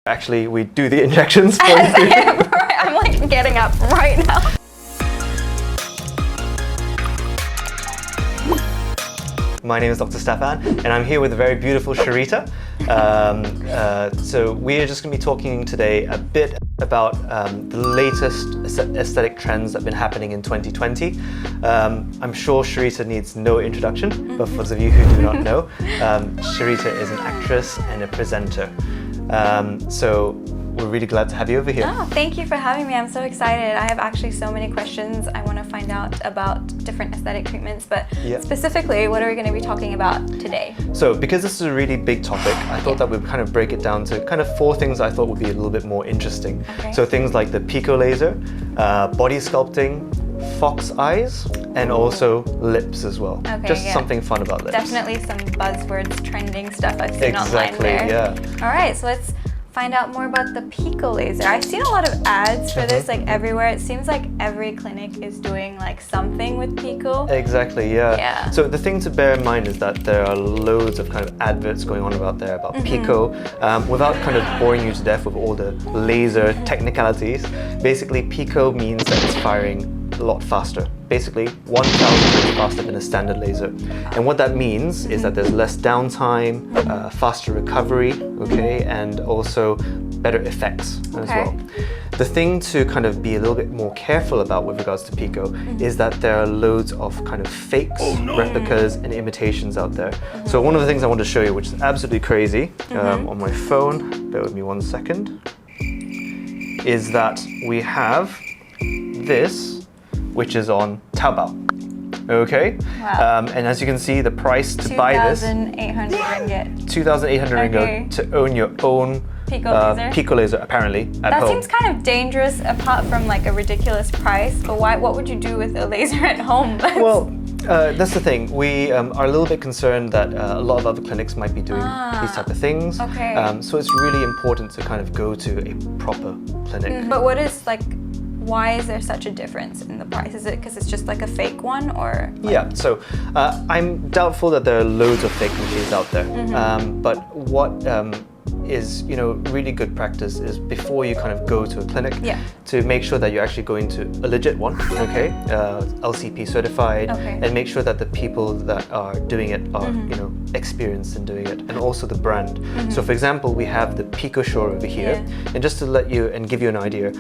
Actually, we do the injections for you. I'm like getting up right now. My name is Dr. Stefan, and I'm here with the very beautiful Shareeta. So we're just going to be talking today a bit about the latest aesthetic trends that have been happening in 2020. I'm sure Shareeta needs no introduction, but for those of you who do not know, Shareeta is an actress and a presenter. So we're really glad to have you over here. Oh, thank you for having me. I'm so excited. I have actually so many questions. I want to find out about different aesthetic treatments, but specifically, what are we going to be talking about today? So because this is a really big topic, I thought that we'd kind of break it down to kind of 4 things I thought would be a little bit more interesting. Okay. So things like the Pico Laser, body sculpting, fox eyes, and also lips as well. Okay, Just something fun about lips. Definitely some buzzwords, trending stuff I've seen online Exactly, there. yeah. All right, so let's find out more about the Pico Laser. I've seen a lot of ads for this like everywhere. It seems like every clinic is doing like something with Pico. Exactly, yeah. So the thing to bear in mind is that there are loads of kind of adverts going on about there about Pico. Without kind of boring you to death with all the laser technicalities, basically Pico means that it's firing a lot faster. Basically 1,000 times faster than a standard laser. And what that means is that there's less downtime, faster recovery, okay, and also better effects as well. The thing to kind of be a little bit more careful about with regards to Pico is that there are loads of kind of fakes, replicas, and imitations out there. So one of the things I want to show you, which is absolutely crazy, on my phone, bear with me 1 second, is that we have this, which is on Taobao. Okay? Wow. And as you can see, the price to buy this, 2,800 ringgit. 2,800 ringgit to own your own Pico Laser, apparently, at home. That seems kind of dangerous apart from like a ridiculous price, but what would you do with a laser at home? Well, that's the thing. We are a little bit concerned that a lot of other clinics might be doing these type of things. Okay. So it's really important to kind of go to a proper clinic. But what is like, why is there such a difference in the price? Is it because it's just like a fake one, or? Like... Yeah, so I'm doubtful that there are loads of fake machines out there. But what is, you know, really good practice is before you kind of go to a clinic to make sure that you're actually going to a legit one, okay, LCP certified, and make sure that the people that are doing it are, you know, experienced in doing it, and also the brand. So for example, we have the Pico Shore over here, and just to let you and give you an idea,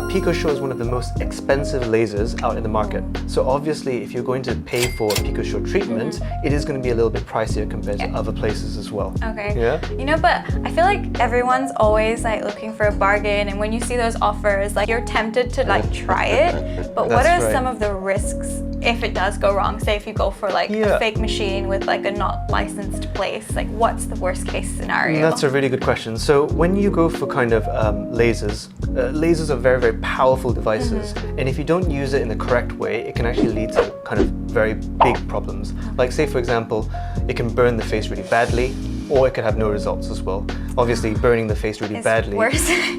Pico Shore is one of the most expensive lasers out in the market. So obviously, if you're going to pay for a Pico Shore treatment, it is going to be a little bit pricier compared to other places as well. Okay. Yeah. You know, but I feel like everyone's always like looking for a bargain, and when you see those offers, like you're tempted to like try it. But what are some of the risks if it does go wrong? Say if you go for like a fake machine with like a not licensed place, like what's the worst case scenario? That's a really good question. So when you go for kind of lasers, lasers are very, very powerful devices, and if you don't use it in the correct way, it can actually lead to kind of very big problems. Like say for example, it can burn the face really badly, or it could have no results as well. Obviously, burning the face really badly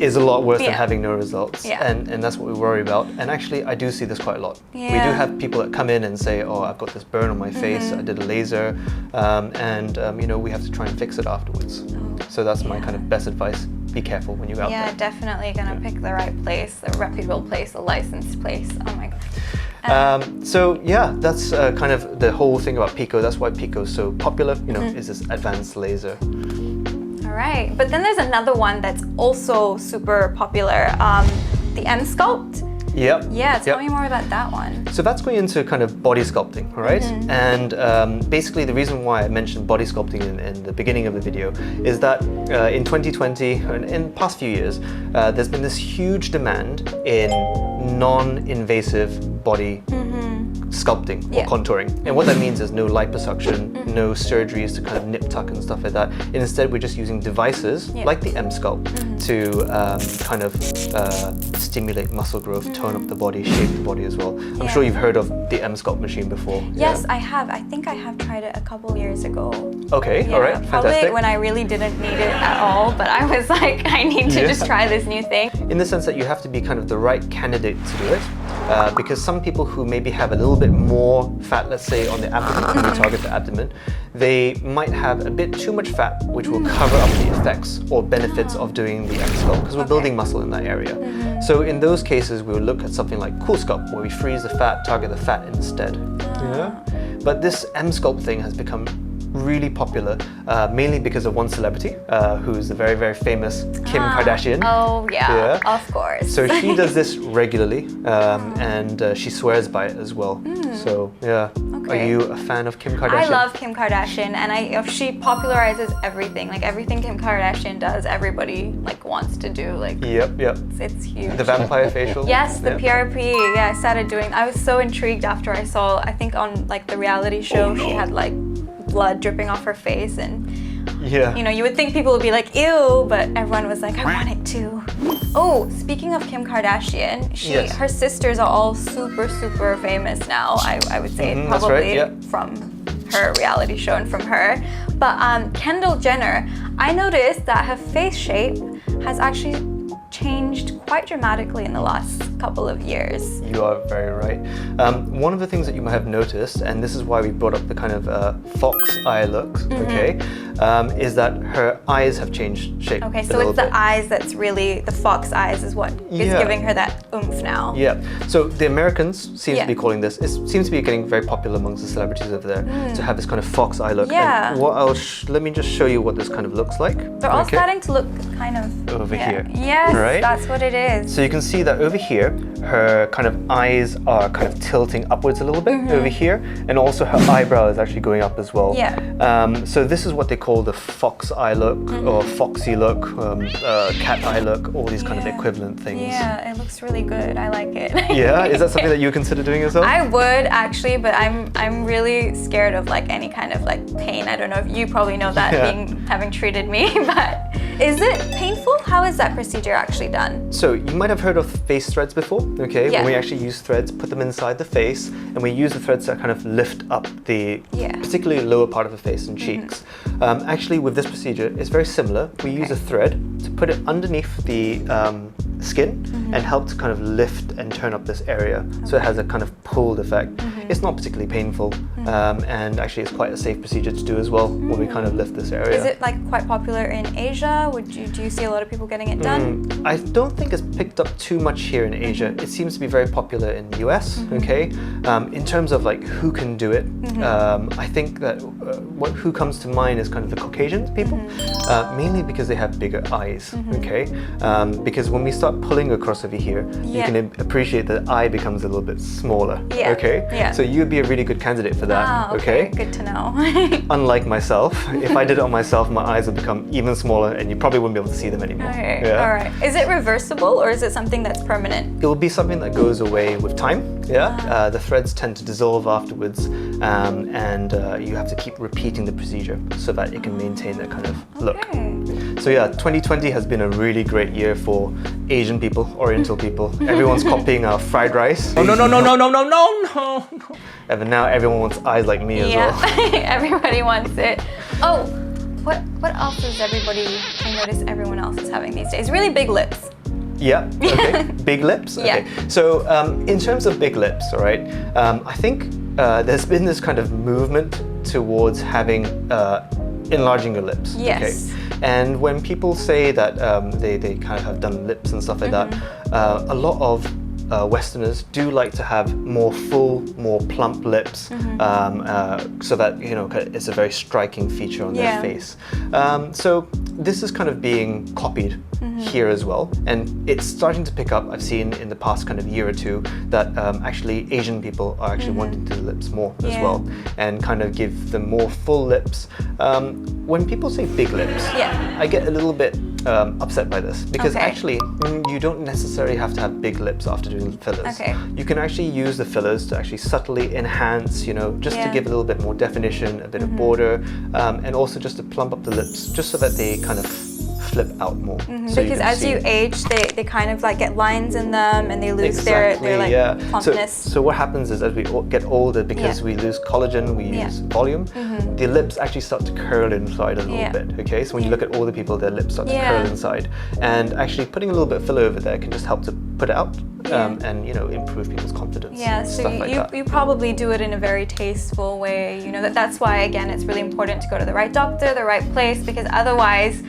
is a lot worse than having no results, and that's what we worry about. And actually, I do see this quite a lot. We do have people that come in and say, oh, I've got this burn on my face, I did a laser, and you know, we have to try and fix it afterwards. So that's my kind of best advice. Be careful when you're out there. Yeah, definitely gonna pick the right place, a reputable place, a licensed place. Oh my God. So yeah, that's kind of the whole thing about Pico. That's why Pico is so popular, you know, is this advanced laser. All right, but then there's another one that's also super popular, the M-Sculpt. Yep. Yeah, tell me more about that one. So that's going into kind of body sculpting, all right? And basically the reason why I mentioned body sculpting in the beginning of the video is that in 2020 and in the past few years, there's been this huge demand in non-invasive body sculpting or contouring. And what that means is no liposuction, no surgeries to kind of nip tuck and stuff like that. And instead we're just using devices like the M-Sculpt to kind of stimulate muscle growth, tone up the body, shape the body as well. I'm sure you've heard of the M-Sculpt machine before. Yes, I have. I think I have tried it a couple years ago. Okay, all right, probably fantastic. when I really didn't need it at all, but I was like, I need to just try this new thing. In the sense that you have to be kind of the right candidate to do it, because some people who maybe have a little bit bit more fat, let's say, on the abdomen, when we target the abdomen, they might have a bit too much fat, which will cover up the effects or benefits of doing the M-sculpt, because we're building muscle in that area. So in those cases, we will look at something like Cool Sculpt, where we freeze the fat, target the fat instead. Yeah. But this M-sculpt thing has become really popular, mainly because of one celebrity, who's the very, very famous Kim Kardashian. Oh yeah, of course. So she does this regularly, and she swears by it as well. So yeah. Are you a fan of Kim Kardashian? I love Kim Kardashian, and she popularizes everything. Like everything Kim Kardashian does, everybody like wants to do. Like yep. It's huge. The vampire facial. Yes, the PRP. Yeah, I started doing. I was so intrigued after I saw. I think on like the reality show, she had like blood dripping off her face, and you know, you would think people would be like, ew, but everyone was like, I want it too. Oh, speaking of Kim Kardashian, her sisters are all super, super famous now. I would say probably from her reality show and from her. But Kendall Jenner, I noticed that her face shape has actually changed quite dramatically in the last couple of years. You are very right. One of the things that you might have noticed, and this is why we brought up the kind of fox eye look, is that her eyes have changed shape. Okay, so it's the eyes that's really, the fox eyes is what is giving her that oomph now. Yeah, so the Americans seem to be calling this, it seems to be getting very popular amongst the celebrities over there, to have this kind of fox eye look. Yeah. And what let me just show you what this kind of looks like. They're all starting to look kind of... Over here. Yes, that's what it is. So you can see that over here, her kind of eyes are kind of tilting upwards a little bit over here, and also her eyebrow is actually going up as well. Yeah. So this is what they call the fox eye look, or foxy look, cat eye look, all these kind of equivalent things. Yeah, it looks really good. I like it. Yeah, is that something that you consider doing yourself? I would actually, but I'm really scared of like any kind of like pain. I don't know if you probably know that having treated me, but is it painful? How is that procedure actually done? So you might have heard of face threads before, okay? When we actually use threads, put them inside the face, and we use the threads to kind of lift up the particularly lower part of the face and cheeks. Actually, with this procedure, it's very similar. We use a thread to put it underneath the skin and help to kind of lift and turn up this area, so it has a kind of pulled effect. It's not particularly painful, and actually it's quite a safe procedure to do as well when we kind of lift this area. Is it like quite popular in Asia? Do you see a lot of people getting it done? I don't think it's picked up too much here in Asia. It seems to be very popular in the US, okay? In terms of like who can do it, I think that who comes to mind is kind of the Caucasian people, mainly because they have bigger eyes, okay? Because when we start pulling across over here, you can appreciate that the eye becomes a little bit smaller, okay? So you'd be a really good candidate for that, okay? Good to know. Unlike myself, if I did it on myself, my eyes would become even smaller and you probably wouldn't be able to see them anymore. All right. Is it reversible or is it something that's permanent? It will be something that goes away with time, the threads tend to dissolve afterwards, and you have to keep repeating the procedure so that it can maintain that kind of look. So yeah, 2020 has been a really great year for Asian people, Oriental people. Everyone's copying our fried rice. No. And now everyone wants eyes like me as well. Everybody wants it. Oh, what else is everybody, I notice everyone else is having these days? Really big lips. Yeah, okay. Big lips? Okay. So in terms of big lips, all right, I think there's been this kind of movement towards having enlarging your lips. Yes. Okay? And when people say that they kind of have done lips and stuff like that, a lot of Westerners do like to have more full, more plump lips, so that, you know, it's a very striking feature on their face. So this is kind of being copied here as well, and it's starting to pick up. I've seen in the past kind of year or two that actually Asian people are actually wanting to do lips more as well, and kind of give them more full lips. When people say big lips, I get a little bit upset by this, because actually you don't necessarily have to have big lips after doing fillers. You can actually use the fillers to actually subtly enhance, you know, just to give a little bit more definition, a bit of border, and also just to plump up the lips, just so that they kind of flip out more. So because as you age, they kind of like get lines in them and they lose their like plumpness. So what happens is, as we get older, because we lose collagen, we use volume, the lips actually start to curl inside a little bit, okay? So when you look at older people, their lips start to curl inside. And actually putting a little bit of filler over there can just help to put it out and improve people's confidence. Yeah, so stuff like that. you probably do it in a very tasteful way. That's why, again, it's really important to go to the right doctor, the right place, because otherwise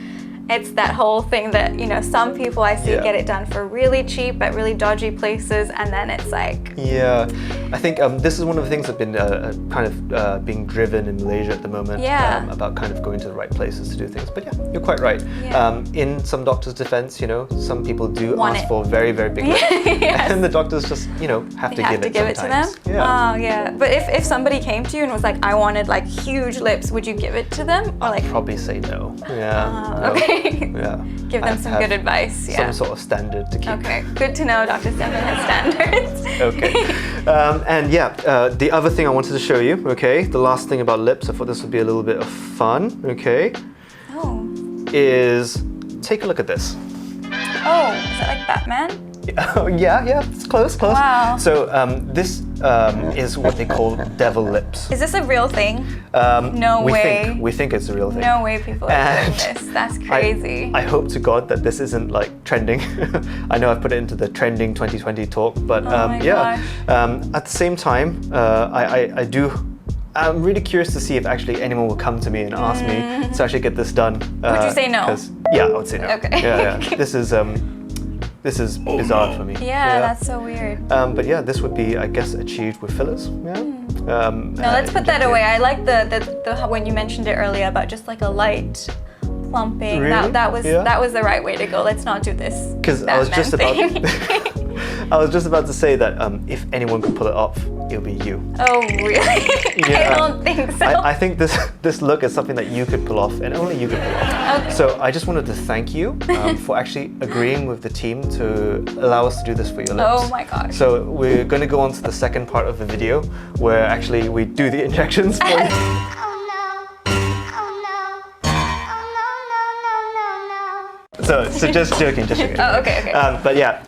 it's that whole thing that, some people I see get it done for really cheap at really dodgy places, and then it's like... Yeah, I think this is one of the things that's been being driven in Malaysia at the moment, about kind of going to the right places to do things. But yeah, you're quite right. Yeah. In some doctors' defense, some people do ask for very, very big lips, and the doctors just, have to give it to them. Yeah. Oh, yeah. But if somebody came to you and was like, I wanted like huge lips, would you give it to them? Or I'd probably say no. Yeah. No. Okay. Yeah. Give them some good advice. Yeah. Some sort of standard to keep. Okay, good to know Dr. Stefan has standards. Okay. And the other thing I wanted to show you, okay, the last thing about lips, I thought this would be a little bit of fun, okay, is take a look at this. Oh, is that like Batman? Yeah, it's close. Wow. So this is what they call devil lips. Is this a real thing? No way. We think it's a real thing. No way people are doing this. That's crazy. I hope to God that this isn't like trending. I know I've put it into the trending 2020 talk, but gosh. At the same time, I'm really curious to see if actually anyone will come to me and ask me to actually get this done. Would you say no? Yeah, I would say no. Okay. Yeah. This is bizarre for me. Yeah, that's so weird. But yeah, this would be, I guess, achieved with fillers. Yeah. No, let's put that away. I like the when you mentioned it earlier about just like a light plumping. Really? That was the right way to go. Let's not do this. Because I was just about to say that if anyone could pull it off, it would be you. Oh, really? Yeah. I don't think so. I think this look is something that you could pull off, and only you could pull off. Okay. So I just wanted to thank you for actually agreeing with the team to allow us to do this for your lips. Oh my gosh. So we're going to go on to the second part of the video, where actually we do the injections for you. So just joking. Oh, okay. But yeah,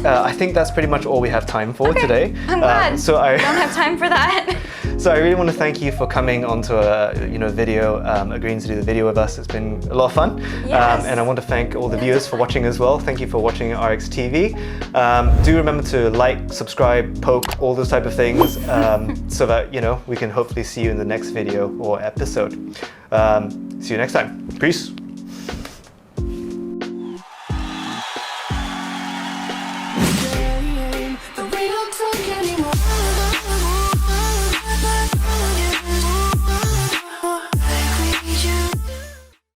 I think that's pretty much all we have time for today. I'm glad. So I don't have time for that. So I really want to thank you for coming onto a video, agreeing to do the video with us. It's been a lot of fun. Yes. And I want to thank all the viewers for watching as well. Thank you for watching RX TV. Do remember to like, subscribe, poke, all those type of things, so that we can hopefully see you in the next video or episode. See you next time. Peace.